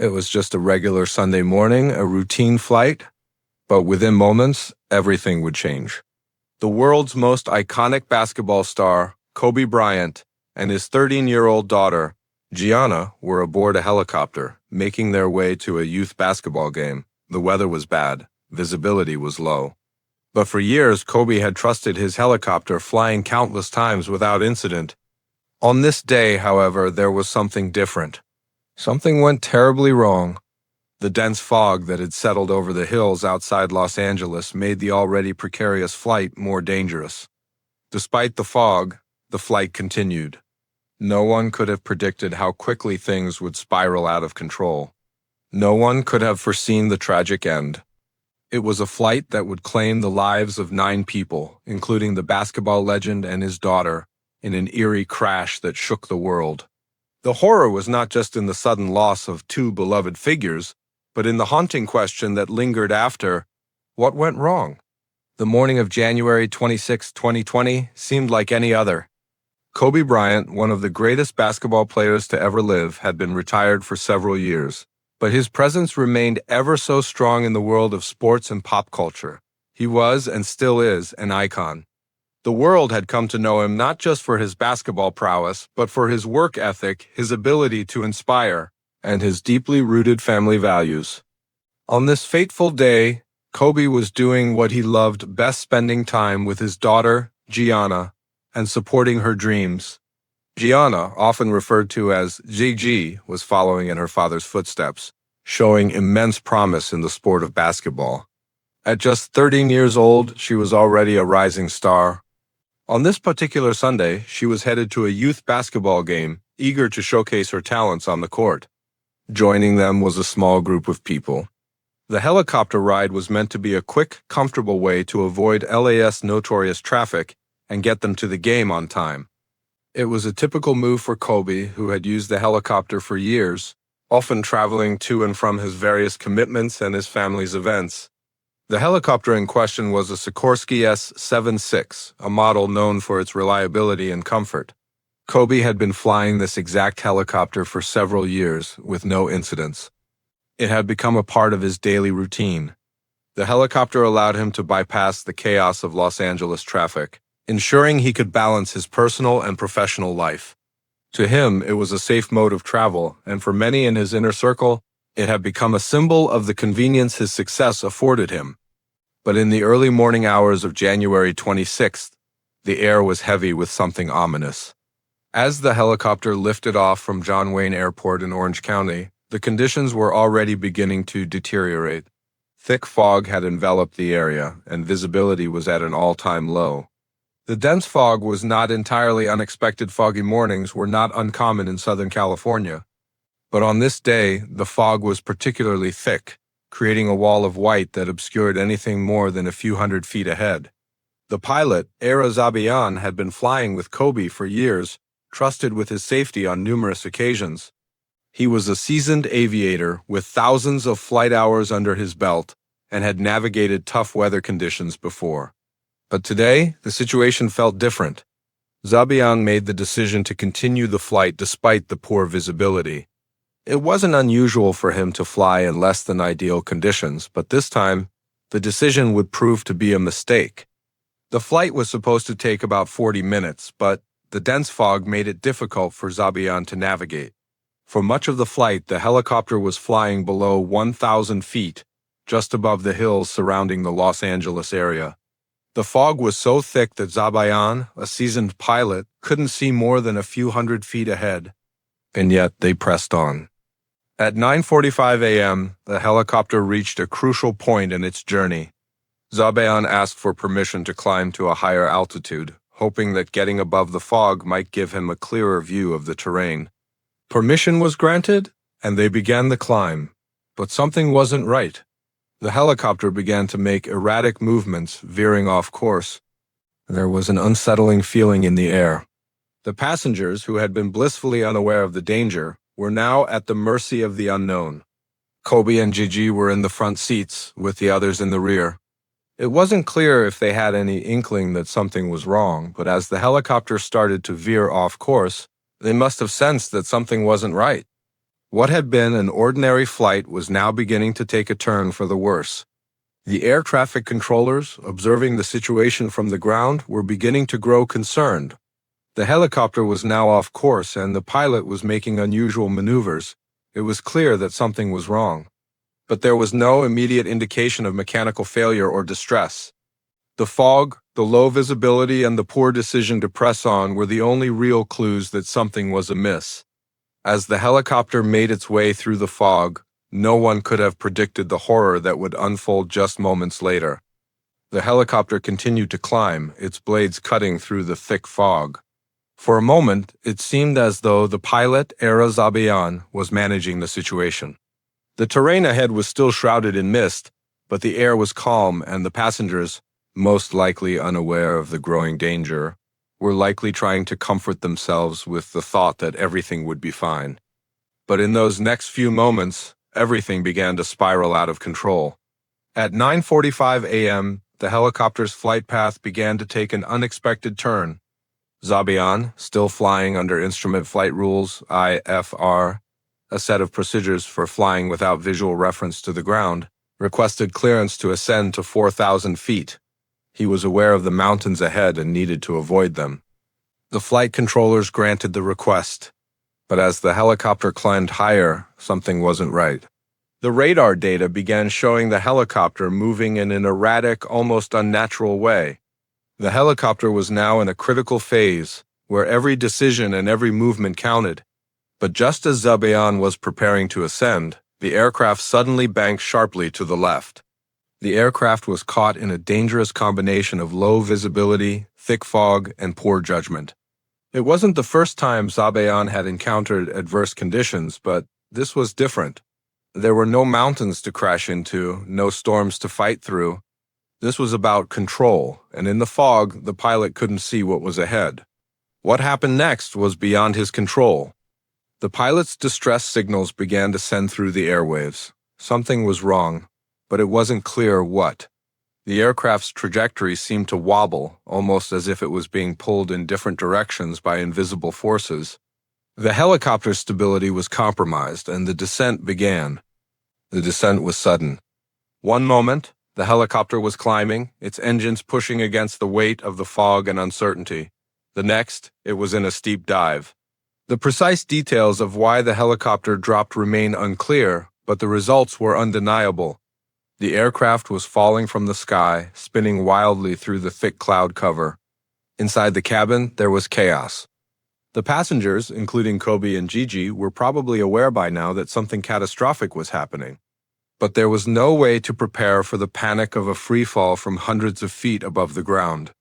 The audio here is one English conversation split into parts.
It was just a regular Sunday morning, a routine flight, but within moments, everything would change. The world's most iconic basketball star, Kobe Bryant, and his 13-year-old daughter, Gianna, were aboard a helicopter, making their way to a youth basketball game. The weather was bad. Visibility was low. But for years, Kobe had trusted his helicopter, flying countless times without incident. On this day, however, there was something different. Something went terribly wrong. The dense fog that had settled over the hills outside Los Angeles made the already precarious flight more dangerous. Despite the fog, the flight continued. No one could have predicted how quickly things would spiral out of control. No one could have foreseen the tragic end. It was a flight that would claim the lives of 9 people, including the basketball legend and his daughter, in an eerie crash that shook the world. The horror was not just in the sudden loss of 2 beloved figures, but in the haunting question that lingered after: what went wrong? The morning of January 26, 2020, seemed like any other. Kobe Bryant, one of the greatest basketball players to ever live, had been retired for several years, but his presence remained ever so strong in the world of sports and pop culture. He was, and still is, an icon. The world had come to know him not just for his basketball prowess, but for his work ethic, his ability to inspire, and his deeply rooted family values. On this fateful day, Kobe was doing what he loved best, spending time with his daughter, Gianna, and supporting her dreams. Gianna, often referred to as Gigi, was following in her father's footsteps, showing immense promise in the sport of basketball. At just 13 years old, she was already a rising star. On this particular Sunday, she was headed to a youth basketball game, eager to showcase her talents on the court. Joining them was a small group of people. The helicopter ride was meant to be a quick, comfortable way to avoid LA's notorious traffic and get them to the game on time. It was a typical move for Kobe, who had used the helicopter for years, often traveling to and from his various commitments and his family's events. The helicopter in question was a Sikorsky S-76, a model known for its reliability and comfort. Kobe had been flying this exact helicopter for several years, with no incidents. It had become a part of his daily routine. The helicopter allowed him to bypass the chaos of Los Angeles traffic, ensuring he could balance his personal and professional life. To him, it was a safe mode of travel, and for many in his inner circle, it had become a symbol of the convenience his success afforded him. But in the early morning hours of January 26th, the air was heavy with something ominous. As the helicopter lifted off from John Wayne Airport in Orange County, the conditions were already beginning to deteriorate. Thick fog had enveloped the area, and visibility was at an all-time low. The dense fog was not entirely unexpected. Foggy mornings were not uncommon in Southern California. But on this day, the fog was particularly thick, creating a wall of white that obscured anything more than a few hundred feet ahead. The pilot, Ara Zabian, had been flying with Kobe for years, trusted with his safety on numerous occasions. He was a seasoned aviator with thousands of flight hours under his belt and had navigated tough weather conditions before. But today, the situation felt different. Zabian made the decision to continue the flight despite the poor visibility. It wasn't unusual for him to fly in less than ideal conditions, but this time, the decision would prove to be a mistake. The flight was supposed to take about 40 minutes, but the dense fog made it difficult for Zabian to navigate. For much of the flight, the helicopter was flying below 1,000 feet, just above the hills surrounding the Los Angeles area. The fog was so thick that Zabian, a seasoned pilot, couldn't see more than a few hundred feet ahead. And yet they pressed on. At 9:45 a.m., the helicopter reached a crucial point in its journey. Zabian asked for permission to climb to a higher altitude, hoping that getting above the fog might give him a clearer view of the terrain. Permission was granted, and they began the climb. But something wasn't right. The helicopter began to make erratic movements, veering off course. There was an unsettling feeling in the air. The passengers, who had been blissfully unaware of the danger, were now at the mercy of the unknown. Kobe and Gigi were in the front seats, with the others in the rear. It wasn't clear if they had any inkling that something was wrong, but as the helicopter started to veer off course, they must have sensed that something wasn't right. What had been an ordinary flight was now beginning to take a turn for the worse. The air traffic controllers, observing the situation from the ground, were beginning to grow concerned. The helicopter was now off course and the pilot was making unusual maneuvers. It was clear that something was wrong. But there was no immediate indication of mechanical failure or distress. The fog, the low visibility, and the poor decision to press on were the only real clues that something was amiss. As the helicopter made its way through the fog, no one could have predicted the horror that would unfold just moments later. The helicopter continued to climb, its blades cutting through the thick fog. For a moment, it seemed as though the pilot, Era Zabayan, was managing the situation. The terrain ahead was still shrouded in mist, but the air was calm and the passengers, most likely unaware of the growing danger, were likely trying to comfort themselves with the thought that everything would be fine. But in those next few moments, everything began to spiral out of control. At 9:45 a.m., the helicopter's flight path began to take an unexpected turn. Zabayan, still flying under Instrument Flight Rules, IFR, a set of procedures for flying without visual reference to the ground, requested clearance to ascend to 4,000 feet. He was aware of the mountains ahead and needed to avoid them. The flight controllers granted the request, but as the helicopter climbed higher, something wasn't right. The radar data began showing the helicopter moving in an erratic, almost unnatural way. The helicopter was now in a critical phase, where every decision and every movement counted. But just as Zabayan was preparing to ascend, the aircraft suddenly banked sharply to the left. The aircraft was caught in a dangerous combination of low visibility, thick fog, and poor judgment. It wasn't the first time Zabayan had encountered adverse conditions, but this was different. There were no mountains to crash into, no storms to fight through. This was about control, and in the fog, the pilot couldn't see what was ahead. What happened next was beyond his control. The pilot's distress signals began to send through the airwaves. Something was wrong, but it wasn't clear what. The aircraft's trajectory seemed to wobble, almost as if it was being pulled in different directions by invisible forces. The helicopter's stability was compromised, and the descent began. The descent was sudden. One moment, the helicopter was climbing, its engines pushing against the weight of the fog and uncertainty. The next, it was in a steep dive. The precise details of why the helicopter dropped remain unclear, but the results were undeniable. The aircraft was falling from the sky, spinning wildly through the thick cloud cover. Inside the cabin, there was chaos. The passengers, including Kobe and Gigi, were probably aware by now that something catastrophic was happening. But there was no way to prepare for the panic of a free fall from hundreds of feet above the ground.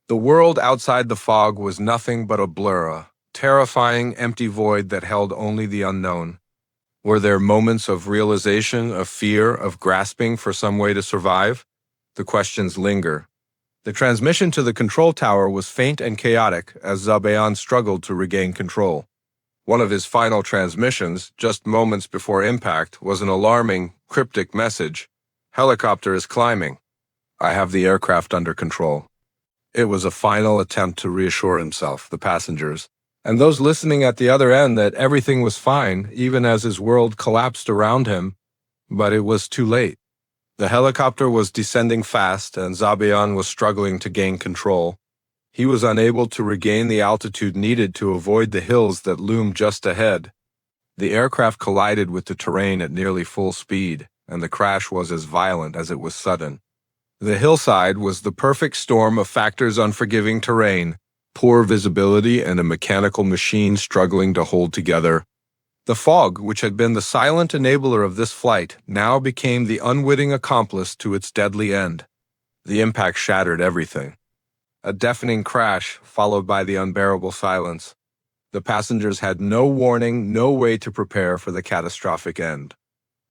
The world outside the fog was nothing but a blur, a terrifying, empty void that held only the unknown. Were there moments of realization, of fear, of grasping for some way to survive? The questions linger. The transmission to the control tower was faint and chaotic as Zabayan struggled to regain control. One of his final transmissions, just moments before impact, was an alarming, cryptic message. "Helicopter is climbing. I have the aircraft under control." It was a final attempt to reassure himself, the passengers, and those listening at the other end that everything was fine, even as his world collapsed around him. But it was too late. The helicopter was descending fast, and Zabayan was struggling to gain control. He was unable to regain the altitude needed to avoid the hills that loomed just ahead. The aircraft collided with the terrain at nearly full speed, and the crash was as violent as it was sudden. The hillside was the perfect storm of factors: unforgiving terrain, poor visibility, and a mechanical machine struggling to hold together. The fog, which had been the silent enabler of this flight, now became the unwitting accomplice to its deadly end. The impact shattered everything. A deafening crash, followed by the unbearable silence. The passengers had no warning, no way to prepare for the catastrophic end.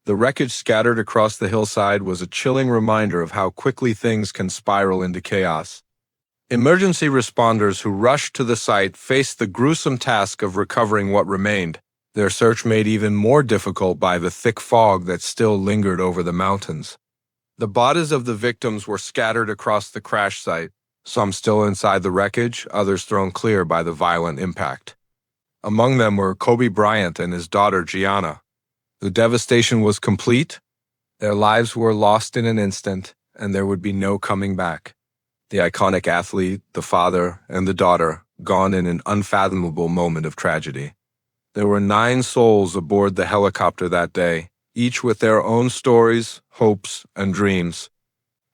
The wreckage scattered across the hillside was a chilling reminder of how quickly things can spiral into chaos. Emergency responders who rushed to the site faced the gruesome task of recovering what remained, their search made even more difficult by the thick fog that still lingered over the mountains. The bodies of the victims were scattered across the crash site, some still inside the wreckage, others thrown clear by the violent impact. Among them were Kobe Bryant and his daughter Gianna, The devastation was complete. Their lives were lost in an instant, and there would be no coming back. The iconic athlete, the father, and the daughter, gone in an unfathomable moment of tragedy. There were 9 souls aboard the helicopter that day, each with their own stories, hopes, and dreams.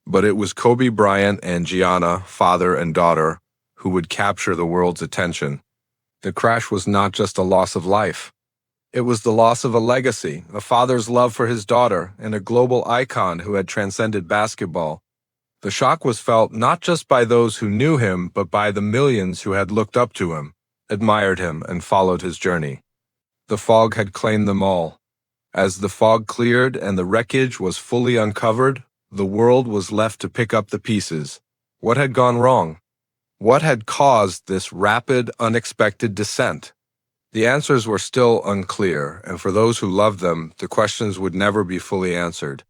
But it was Kobe Bryant and Gianna, father and daughter, who would capture the world's attention. The crash was not just a loss of life. It was the loss of a legacy, a father's love for his daughter, and a global icon who had transcended basketball. The shock was felt not just by those who knew him, but by the millions who had looked up to him, admired him, and followed his journey. The fog had claimed them all. As the fog cleared and the wreckage was fully uncovered, the world was left to pick up the pieces. What had gone wrong? What had caused this rapid, unexpected descent? The answers were still unclear, and for those who loved them, the questions would never be fully answered.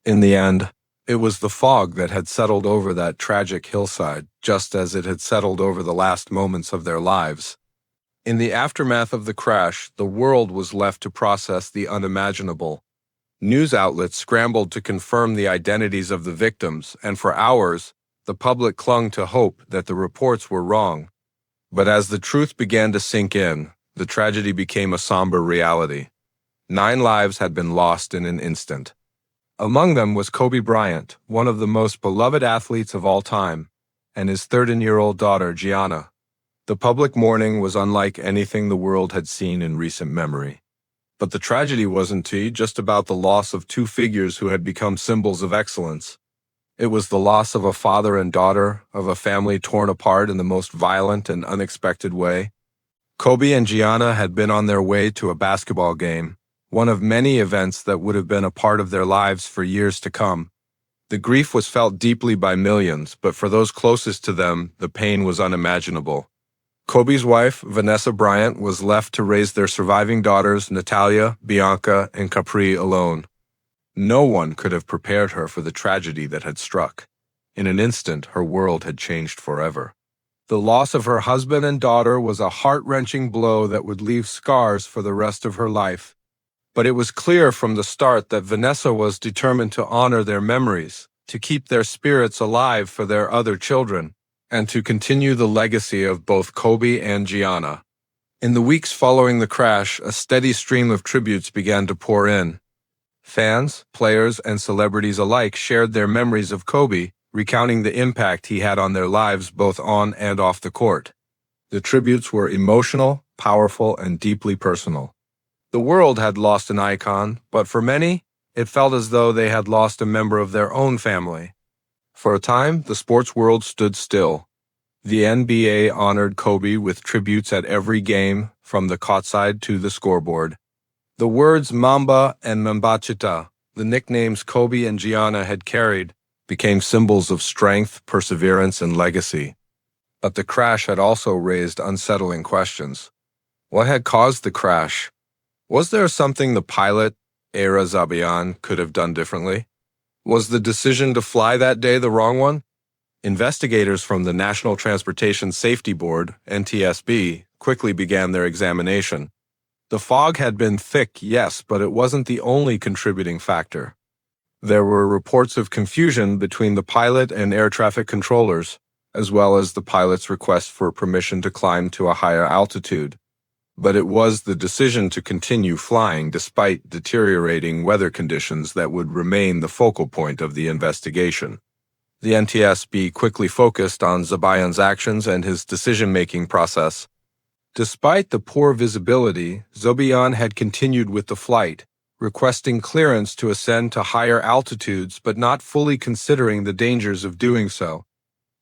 In the end, it was the fog that had settled over that tragic hillside, just as it had settled over the last moments of their lives. In the aftermath of the crash, the world was left to process the unimaginable. News outlets scrambled to confirm the identities of the victims, and for hours, the public clung to hope that the reports were wrong. But as the truth began to sink in, the tragedy became a somber reality. 9 lives had been lost in an instant. Among them was Kobe Bryant, one of the most beloved athletes of all time, and his 13-year-old daughter, Gianna. The public mourning was unlike anything the world had seen in recent memory. But the tragedy wasn't just about the loss of 2 figures who had become symbols of excellence. It was the loss of a father and daughter, of a family torn apart in the most violent and unexpected way. Kobe and Gianna had been on their way to a basketball game, one of many events that would have been a part of their lives for years to come. The grief was felt deeply by millions, but for those closest to them, the pain was unimaginable. Kobe's wife, Vanessa Bryant, was left to raise their surviving daughters, Natalia, Bianca, and Capri, alone. No one could have prepared her for the tragedy that had struck. In an instant, her world had changed forever. The loss of her husband and daughter was a heart-wrenching blow that would leave scars for the rest of her life. But it was clear from the start that Vanessa was determined to honor their memories, to keep their spirits alive for their other children, and to continue the legacy of both Kobe and Gianna. In the weeks following the crash, a steady stream of tributes began to pour in. Fans, players, and celebrities alike shared their memories of Kobe, recounting the impact he had on their lives both on and off the court. The tributes were emotional, powerful, and deeply personal. The world had lost an icon, but for many, it felt as though they had lost a member of their own family. For a time, the sports world stood still. The NBA honored Kobe with tributes at every game, from the courtside to the scoreboard. The words Mamba and Mambachita, the nicknames Kobe and Gianna had carried, became symbols of strength, perseverance, and legacy. But the crash had also raised unsettling questions. What had caused the crash? Was there something the pilot, Era Zabian, could have done differently? Was the decision to fly that day the wrong one? Investigators from the National Transportation Safety Board, NTSB, quickly began their examination. The fog had been thick, yes, but it wasn't the only contributing factor. There were reports of confusion between the pilot and air traffic controllers, as well as the pilot's request for permission to climb to a higher altitude. But it was the decision to continue flying despite deteriorating weather conditions that would remain the focal point of the investigation. The NTSB quickly focused on Zabian's actions and his decision-making process. Despite the poor visibility, Zabian had continued with the flight, requesting clearance to ascend to higher altitudes but not fully considering the dangers of doing so.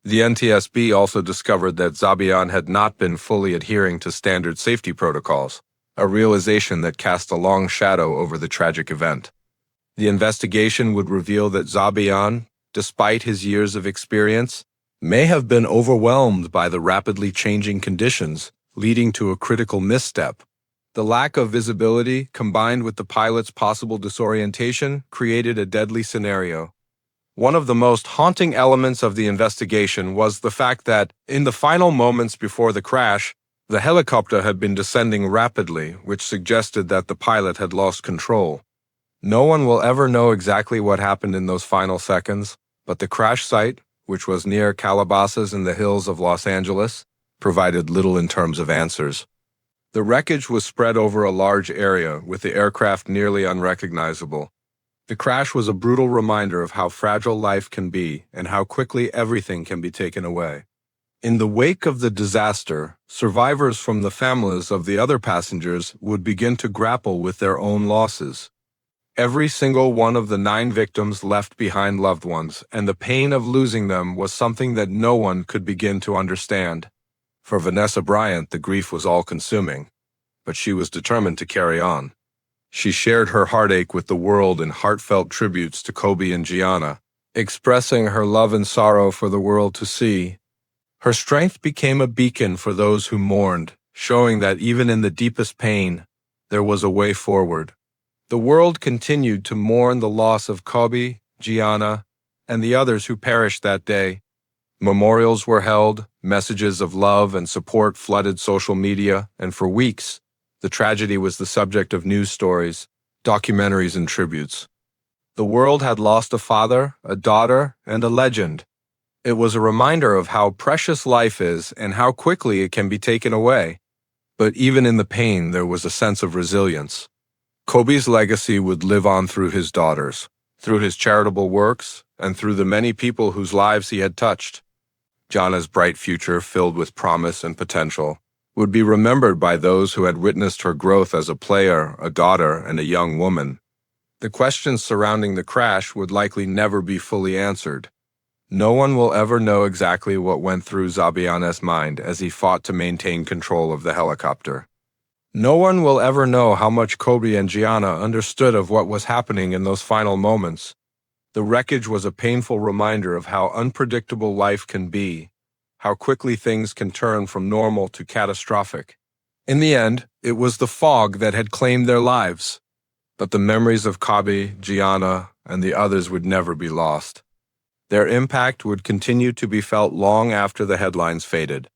The NTSB also discovered that Zabian had not been fully adhering to standard safety protocols, a realization that cast a long shadow over the tragic event. The investigation would reveal that Zabian, despite his years of experience, may have been overwhelmed by the rapidly changing conditions, leading to a critical misstep. The lack of visibility, combined with the pilot's possible disorientation, created a deadly scenario. One of the most haunting elements of the investigation was the fact that, in the final moments before the crash, The helicopter had been descending rapidly, which suggested that the pilot had lost control. No one will ever know exactly what happened in those final seconds, but the crash site, which was near Calabasas in the hills of Los Angeles, provided little in terms of answers. The wreckage was spread over a large area, with the aircraft nearly unrecognizable. The crash was a brutal reminder of how fragile life can be and how quickly everything can be taken away. In the wake of the disaster, survivors from the families of the other passengers would begin to grapple with their own losses. Every single one of the 9 victims left behind loved ones, and the pain of losing them was something that no one could begin to understand. For Vanessa Bryant, the grief was all-consuming, but she was determined to carry on. She shared her heartache with the world in heartfelt tributes to Kobe and Gianna, expressing her love and sorrow for the world to see. Her strength became a beacon for those who mourned, showing that even in the deepest pain, there was a way forward. The world continued to mourn the loss of Kobe, Gianna, and the others who perished that day. Memorials were held, messages of love and support flooded social media, and for weeks, the tragedy was the subject of news stories, documentaries, and tributes. The world had lost a father, a daughter, and a legend. It was a reminder of how precious life is and how quickly it can be taken away. But even in the pain, there was a sense of resilience. Kobe's legacy would live on through his daughters, through his charitable works, and through the many people whose lives he had touched. Gianna's bright future, filled with promise and potential, would be remembered by those who had witnessed her growth as a player, a daughter, and a young woman. The questions surrounding the crash would likely never be fully answered. No one will ever know exactly what went through Zabiane's mind as he fought to maintain control of the helicopter. No one will ever know how much Kobe and Gianna understood of what was happening in those final moments. The wreckage was a painful reminder of how unpredictable life can be, how quickly things can turn from normal to catastrophic. In the end, it was the fog that had claimed their lives. But the memories of Kobe, Gianna, and the others would never be lost. Their impact would continue to be felt long after the headlines faded.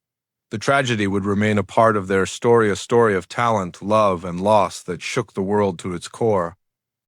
The tragedy would remain a part of their story, a story of talent, love, and loss that shook the world to its core.